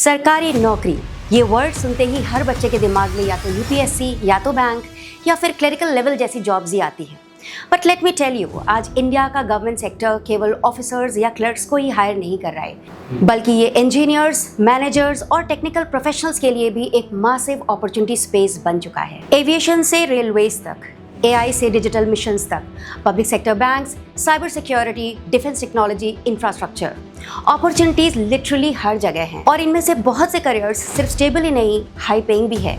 सरकारी नौकरी, ये वर्ड सुनते ही हर बच्चे के दिमाग में या तो यूपीएससी या तो बैंक या फिर क्लरिकल लेवल जैसी जॉब्स ही आती हैं। But let me tell you, आज इंडिया का गवर्नमेंट सेक्टर केवल ऑफिसर्स या क्लर्क्स को ही हायर नहीं कर रहा है, बल्कि ये इंजीनियर्स, मैनेजर्स और टेक्निकल प्रोफेशनल्स के लिए भी एक मासिव अपॉर्चुनिटी स्पेस बन चुका है। एविएशन से रेलवेज तक, एआई से डिजिटल मिशंस तक, public sector banks, cyber security, defence technology, infrastructure, opportunities literally हर जगह हैं। और इनमें से बहुत से करियर्स सिर्फ स्टेबल ही नहीं, हाई पेइंग भी है।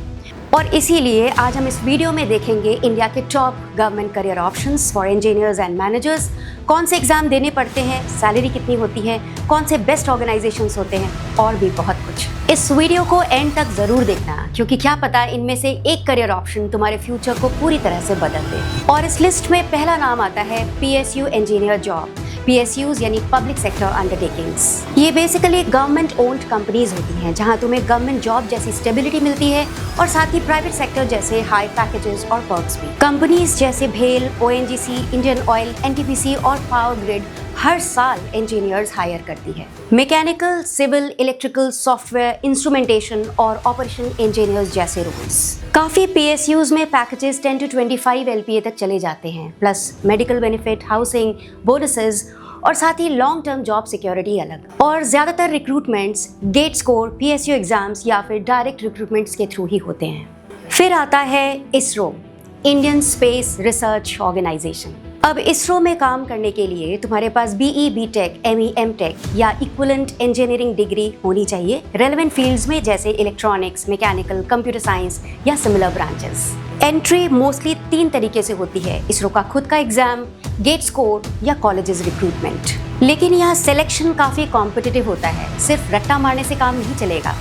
और इसीलिए आज हम इस वीडियो में देखेंगे इंडिया के top government career options for engineers and managers, कौन से एग्जाम देने पड़ते हैं, सैलरी कितनी होती है, कौन से बेस्ट ऑर्गेनाइजेशंस होते हैं और भी बहुत कुछ। इस वीडियो को एंड तक जरूर देखना, क्योंकि क्या पता इनमें से एक करियर ऑप्शन तुम्हारे फ्यूचर को पूरी तरह से बदल दे। और इस लिस्ट में पहला नाम आता है पीएसयू इंजीनियर जॉब। PSUs यानी पब्लिक सेक्टर अंडरटेकिंग्स। ये बेसिकली गवर्नमेंट ओन्ड कंपनीज होती हैं, जहां तुम्हें गवर्नमेंट जॉब जैसी स्टेबिलिटी मिलती है और साथ ही प्राइवेट सेक्टर जैसे हाई पैकेजेस और पर्क्स भी। कंपनीज जैसे भेल, ONGC, इंडियन ऑयल, NTPC और पावर ग्रिड हर साल इंजीनियर्स हायर करती है। Mechanical, civil, electrical, software, instrumentation और ऑपरेशन इंजीनियर्स जैसे रोल्स। काफ़ी PSUs में पैकेजेस 10 to 25 LPA तक चले जाते हैं, plus medical benefit, housing, bonuses और साथ ही लॉन्ग टर्म जॉब सिक्योरिटी अलग। और ज़्यादातर recruitments GATE score, PSU exams या फिर डायरेक्ट रिक्रूटमेंट्स के थ्रू ही होते हैं। फिर आता है ISRO, Indian space research organisation. अब इसरो में काम करने के लिए तुम्हारे पास BE, BTech, ME, MTech या इक्विवेलेंट इंजीनियरिंग डिग्री होनी चाहिए रेलेवेंट फील्ड्स में, जैसे इलेक्ट्रॉनिक्स, मैकेनिकल, कंप्यूटर साइंस या सिमिलर ब्रांचेस। एंट्री मोस्टली 3 तरीके से होती है: इसरो का खुद का एग्जाम, गेट स्कोर या कॉलेजेस रिक्रूटमेंट। लेकिन यहाँ सिलेक्शन काफ़ी कॉम्पिटिटिव होता है, सिर्फ रट्टा मारने से काम नहीं चलेगा।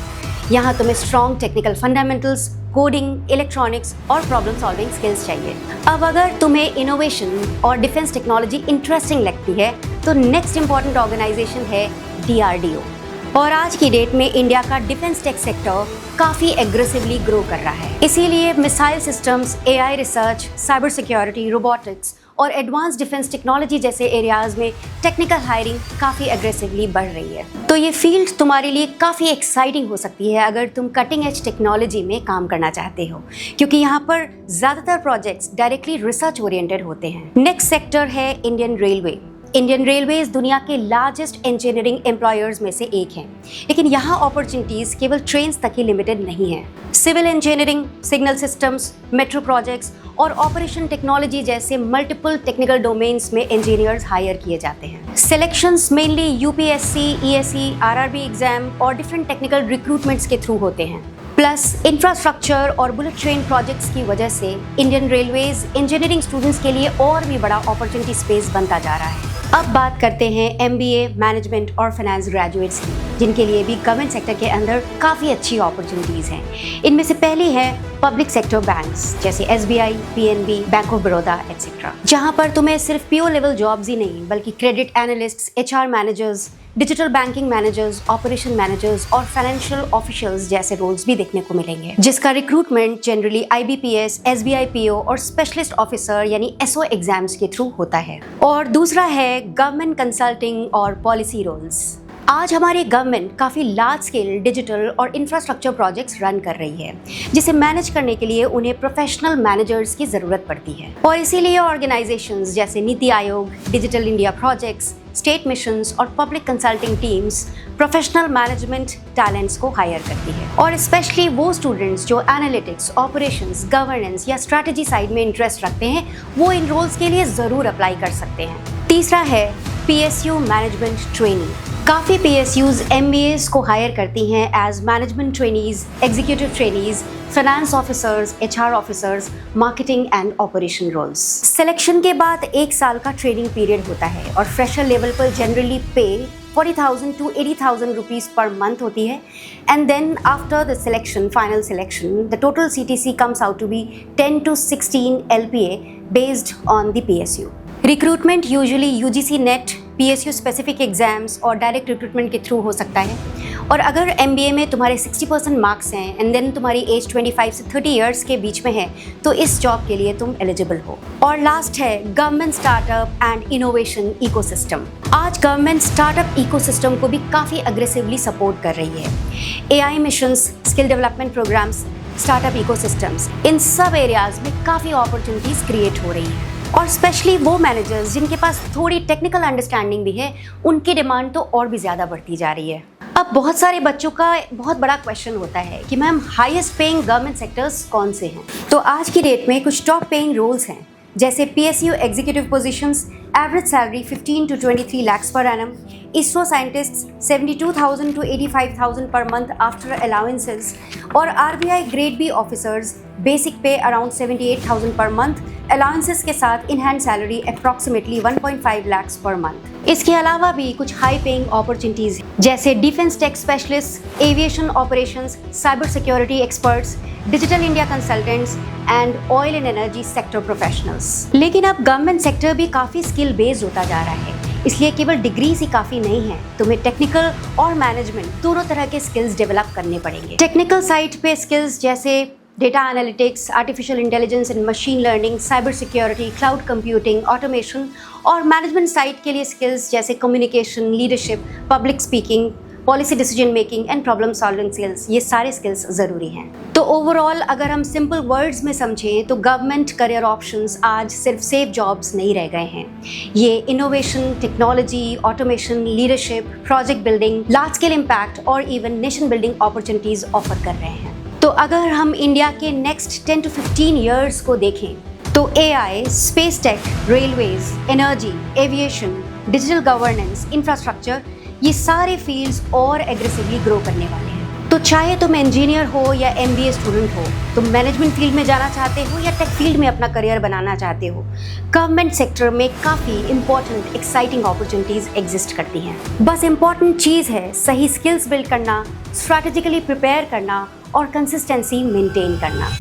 यहाँ तुम्हें strong technical fundamentals, coding, electronics और प्रॉब्लम सॉल्विंग स्किल्स चाहिए। अब अगर तुम्हें इनोवेशन और डिफेंस टेक्नोलॉजी इंटरेस्टिंग लगती है तो नेक्स्ट इंपॉर्टेंट ऑर्गेनाइजेशन है DRDO। और आज की डेट में इंडिया का डिफेंस टेक सेक्टर काफ़ी एग्रेसिवली ग्रो कर रहा है। इसीलिए missile systems, AI research, cyber security, robotics और एडवांस डिफेंस टेक्नोलॉजी जैसे एरियाज में टेक्निकल हायरिंग काफ़ी एग्रेसिवली बढ़ रही है। तो ये फील्ड तुम्हारे लिए काफ़ी एक्साइटिंग हो सकती है अगर तुम कटिंग एज टेक्नोलॉजी में काम करना चाहते हो, क्योंकि यहाँ पर ज़्यादातर प्रोजेक्ट्स डायरेक्टली रिसर्च ओरिएंटेड होते हैं। नेक्स्ट सेक्टर है इंडियन रेलवे। इंडियन रेलवेज दुनिया के लार्जेस्ट इंजीनियरिंग एम्प्लॉयर्स में से एक हैं, लेकिन यहाँ अपॉर्चुनिटीज़ केवल ट्रेन्स तक ही लिमिटेड नहीं है। Civil engineering, signal systems, metro projects और ऑपरेशन टेक्नोलॉजी जैसे मल्टीपल टेक्निकल डोमेन्स में इंजीनियर्स हायर किए जाते हैं। Selections mainly UPSC, ESE, RRB exam और डिफरेंट टेक्निकल रिक्रूटमेंट्स के थ्रू होते हैं। प्लस इंफ्रास्ट्रक्चर और बुलेट ट्रेन प्रोजेक्ट्स की वजह से इंडियन रेलवेज इंजीनियरिंग स्टूडेंट्स के लिए और भी बड़ा अपॉर्चुनिटी स्पेस बनता जा रहा है। अब बात करते हैं MBA, मैनेजमेंट और फाइनेंस ग्रेजुएट्स की, जिनके लिए भी गवर्नमेंट सेक्टर के अंदर काफ़ी अच्छी अपॉर्चुनिटीज़ हैं। इनमें से पहली है पब्लिक सेक्टर बैंक्स जैसे SBI, PNB, bank of Baroda etcetera, जहां पर तुम्हें सिर्फ PO लेवल जॉब्स ही नहीं बल्कि credit analysts, HR managers, digital banking managers, operation managers और फाइनेंशियल ऑफिशियल्स जैसे रोल्स भी देखने को मिलेंगे, जिसका recruitment generally IBPS, SBI PO और स्पेशलिस्ट ऑफिसर यानी SO एग्जाम्स के थ्रू होता है। और दूसरा है गवर्नमेंट कंसल्टिंग और पॉलिसी रोल्स। आज हमारी गवर्नमेंट काफ़ी लार्ज स्केल डिजिटल और इंफ्रास्ट्रक्चर प्रोजेक्ट्स रन कर रही है, जिसे मैनेज करने के लिए उन्हें प्रोफेशनल मैनेजर्स की ज़रूरत पड़ती है। और इसीलिए ऑर्गेनाइजेशंस जैसे NITI Aayog, digital India projects, state missions और public consulting teams professional management talents को हायर करती है। और स्पेशली वो स्टूडेंट्स जो एनालिटिक्स, ऑपरेशंस, गवर्नेंस या स्ट्रैटेजी साइड में इंटरेस्ट रखते हैं, वो इन रोल्स के लिए ज़रूर अप्लाई कर सकते हैं। तीसरा है PSU मैनेजमेंट ट्रेनी। काफ़ी PSUs MBAs को हायर करती हैं as management trainees, executive trainees, finance officers, HR officers, marketing and operation roles. Selection के बाद 1 साल का ट्रेनिंग पीरियड होता है और फ्रेशर लेवल पर जनरली पे 40,000 to 80,000 रुपीज़ पर मंथ होती है। And then after the selection, final selection, the total CTC comes out to be 10 to 16 LPA based on the PSU। Recruitment usually UGC NET, PSU specific exams और direct recruitment के through हो सकता है। और अगर MBA में तुम्हारे 60% marks हैं एंड देन तुम्हारी एज 25 से 30 इयर्स के बीच में है तो इस जॉब के लिए तुम एलिजिबल हो। और लास्ट है government startup and innovation ecosystem. आज गवर्नमेंट स्टार्टअप इकोसिस्टम को भी काफ़ी अग्रेसिवली सपोर्ट कर रही है। AI missions, skill development programmes, startup ecosystems, इन सब एरियाज में काफ़ी अपॉर्चुनिटीज़ क्रिएट हो रही हैं। और स्पेशली वो मैनेजर्स जिनके पास थोड़ी टेक्निकल अंडरस्टैंडिंग भी है, उनकी डिमांड तो और भी ज़्यादा बढ़ती जा रही है। अब बहुत सारे बच्चों का बहुत बड़ा क्वेश्चन होता है कि ma'am highest paying government sectors कौन से हैं। तो आज की डेट में कुछ टॉप पेइंग रोल्स हैं, जैसे PSU executive positions, average salary 15 to 23 lakhs per annum, ISRO scientists 72,000 to 85,000 per month after allowances, और RBI grade B officers basic pay around 78,000 per month, allowances के साथ in hand salary approximately 1.5 lakhs per month. इसके अलावा भी कुछ high paying opportunities जैसे defence tech specialist, aviation operations, cyber security experts, digital India consultants and oil and energy sector professionals. लेकिन अब government sector भी काफ़ी स्किल बेस्ड होता जा रहा है, इसलिए केवल डिग्रीज ही काफ़ी नहीं है, तुम्हें टेक्निकल और मैनेजमेंट दोनों तरह के स्किल्स डेवलप करने पड़ेंगे। टेक्निकल साइड पे स्किल्स जैसे data analytics, artificial intelligence and machine learning, cyber security, cloud computing, automation, और मैनेजमेंट साइड के लिए स्किल्स जैसे communication, leadership, public speaking, policy decision making and problem solving skills, ये सारे स्किल्स ज़रूरी हैं। तो ओवरऑल अगर हम सिंपल वर्ड्स में समझें तो गवर्नमेंट करियर ऑप्शंस आज सिर्फ सेफ जॉब्स नहीं रह गए हैं, ये innovation, technology, automation, leadership, project building, large scale impact और even nation building opportunities offer कर रहे हैं। तो अगर हम इंडिया के नेक्स्ट 10 to 15 ईयर्स को देखें तो AI, space tech, railways, energy, aviation, digital governance, infrastructure, ये सारे फील्ड्स और एग्रेसिवली ग्रो करने वाले हैं। तो चाहे तुम इंजीनियर हो या एमबीए स्टूडेंट हो, तुम मैनेजमेंट फील्ड में जाना चाहते हो या टेक फील्ड में अपना करियर बनाना चाहते हो, गवर्नमेंट सेक्टर में काफ़ी इंपॉर्टेंट एक्साइटिंग अपॉर्चुनिटीज़ एग्जिस्ट करती हैं। बस इंपॉर्टेंट चीज़ है सही स्किल्स बिल्ड करना, स्ट्रैटेजिकली प्रिपेयर करना और कंसिस्टेंसी मेंटेन करना।